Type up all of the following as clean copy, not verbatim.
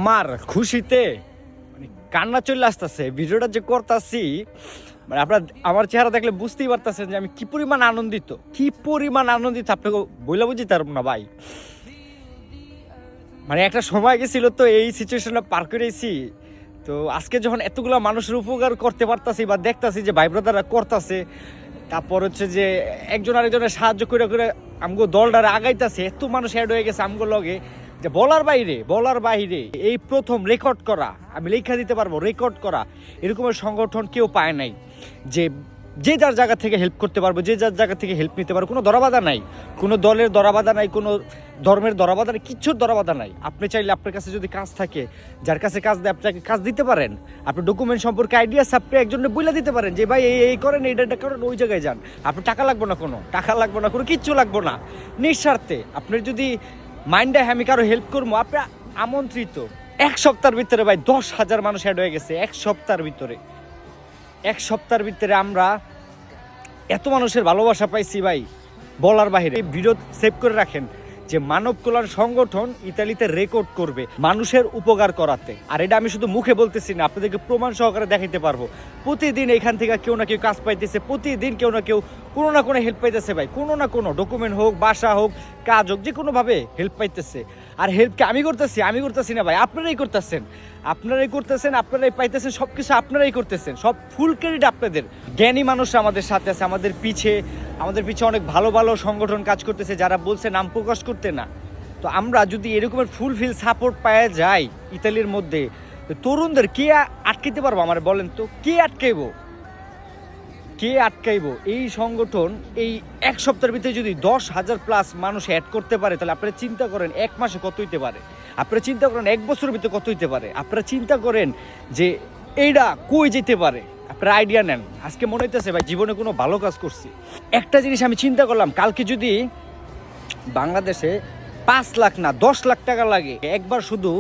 আমার খুশিতে মানে কান্না চলে আসতেছে। ভিডিওটা যে করতেছি মানে আপনার আমার চেহারা দেখলে বুঝতেই পারতেছেন যে আমি কি পরিমাণ আনন্দিত আপনাকে বইলা বুঝিতে পারবো না ভাই। মানে একটা সময় গেছিল তো এই সিচুয়েশনটা পার করেছি, তো আজকে যখন এতগুলো মানুষের উপকার করতে পারতাছি বা দেখতাছি যে ভাই ব্রাদাররা করতেছে, তারপর হচ্ছে যে একজন আরেকজনের সাহায্য করে করে আমগো দলটারে আগাইতেছে, এত মানুষ অ্যাড হয়ে গেছে আমগো লগে যে বলার বাইরে এই প্রথম রেকর্ড করা, আমি লেখা দিতে পারবো রেকর্ড করা এরকমের সংগঠন কেউ পায় নাই যে যে যার জায়গা থেকে হেল্প করতে পারবো, যে যার জায়গা থেকে হেল্প নিতে পারবো। কোনো দরাবাধা নাই, কোনো দলের দরাবাধা নাই, কোনো ধর্মের দরাবাধা নাই, কিচ্ছুর দরাবাধা নাই। আপনি চাইলে আপনার কাছে যদি কাজ থাকে, যার কাছে কাজ দেয় আপনাকে কাজ দিতে পারেন। আপনি ডকুমেন্ট সম্পর্কে আইডিয়া আপনি একজনের বলে দিতে পারেন যে ভাই এই করেন, এইটা করেন, ওই জায়গায় যান। আপনার টাকা লাগবে না, কোনো কিচ্ছু লাগবে না, নিঃস্বার্থে। আপনার যদি মাইন্ডে আমি কারো হেল্প করবো, আপনি আমন্ত্রিত। এক সপ্তাহের ভিতরে ভাই 10,000 মানুষ অ্যাড হয়ে গেছে। এক সপ্তাহের ভিতরে আমরা এত মানুষের ভালোবাসা পাইছি ভাই বলার বাহিরে। এই ভিডিও সেভ করে রাখেন যে মানব কল্যাণ সংগঠন ইতালিতে রেকর্ড করবে মানুষের উপকার করাতে। আর এটা আমি শুধু মুখে বলতেছি না, আপনাদেরকে প্রমাণ সহকারে দেখাইতে পারবো। প্রতিদিন এখান থেকে কেউ না কেউ কাজ পাইতেছে, প্রতিদিন কেউ না কেউ কোনো না কোনো হেল্প পাইতেছে ভাই। কোনো না কোনো ডকুমেন্ট হোক, বাসা হোক, কাজ হোক, যে কোনোভাবে হেল্প পাইতেছে। আর হেল্পকে আমি করতেছি না ভাই, আপনারাই করতেছেন, আপনারাই পাইতেছেন, সব কিছু আপনারাই করতেছেন। সব ফুল ক্রেডিট আপনাদের। জ্ঞানী মানুষরা আমাদের সাথে আছে, আমাদের পিছে অনেক ভালো ভালো সংগঠন কাজ করতেছে, যারা বলছে নাম প্রকাশ করতে না। তো আমরা যদি এরকমের ফুলফিল সাপোর্ট পাওয়া যায় ইতালির মধ্যে, তরুণদের কে আটকাইতে পারবো আমার বলেন তো? কে আটকাইবো? এই সংগঠন এই এক সপ্তাহের ভিতরে যদি 10,000+ মানুষ অ্যাড করতে পারে, তাহলে আপনারা চিন্তা করেন 1 মাসে কত হইতে পারে, আপনারা চিন্তা করেন 1 বছরের ভিতরে কত হইতে পারে, আপনারা চিন্তা করেন যে এইটা কই যেতে পারে। আপনারা আইডিয়া নেন। আজকে মনে হইতেছে ভাই জীবনে কোনো ভালো কাজ করছি। একটা জিনিস আমি চিন্তা করলাম, কালকে যদি বাংলাদেশে 5 লাখ না 10 লাখ টাকা লাগে একবার শুধু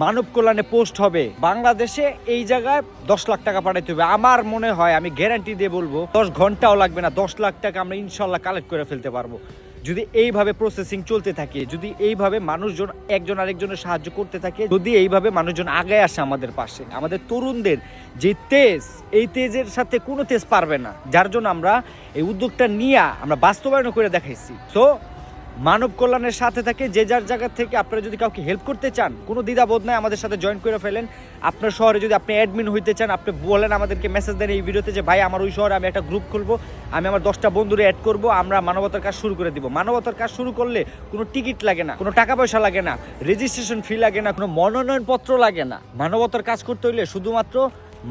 মানব কল্যাণে পোস্ট হবে, বাংলাদেশে এই জায়গায় 10 লাখ টাকা পাঠাইতে হবে। আমার মনে হয়, আমি গ্যারান্টি দিয়ে বলবো 10 ঘন্টাও লাগবে না, 10 লাখ টাকা আমরা ইনশাল্লাহ কালেক্ট করে ফেলতে পারবো। যদি এইভাবে প্রসেসিং চলতে থাকে, যদি এইভাবে মানুষজন একজন আরেকজনের সাহায্য করতে থাকে, যদি এইভাবে মানুষজন আগে আসে আমাদের পাশে, আমাদের তরুণদের যে তেজ, এই তেজের সাথে কোনো তেজ পারবে না। যার জন্য আমরা এই উদ্যোগটা নিয়ে আমরা বাস্তবায়ন করে দেখাইছি। সো মানব কল্যাণের সাথে থাকে, যে যার জায়গা থেকে আপনারা যদি কাউকে হেল্প করতে চান, কোনো দ্বিধাবোধ নাই, আমাদের সাথে জয়েন করে ফেলেন। আপনার শহরে যদি আপনি অ্যাডমিন হইতে চান, আপনি বলেন আমাদেরকে, মেসেজ দেন এই ভিডিওতে যে ভাই আমার ওই শহরে আমি একটা গ্রুপ খুলবো, আমি আমার 10টা বন্ধুরে অ্যাড করবো, আমরা মানবতার কাজ শুরু করে দিব। মানবতার কাজ শুরু করলে কোনো টিকিট লাগে না, কোনো টাকা পয়সা লাগে না, রেজিস্ট্রেশন ফি লাগে না, কোনো মনোনয়নপত্র লাগে না। মানবতার কাজ করতে হইলে শুধুমাত্র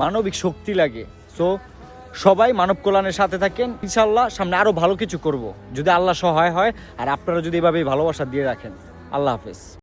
মানবিক শক্তি লাগে। সো সবাই মানব কল্যাণের সাথে থাকেন, ইনশাল্লাহ সামনে আরো ভালো কিছু করব যদি আল্লাহ সহায় হয়, আর আপনারা যদি এভাবে ভালোবাসা দিয়ে রাখেন। আল্লাহ হাফেজ।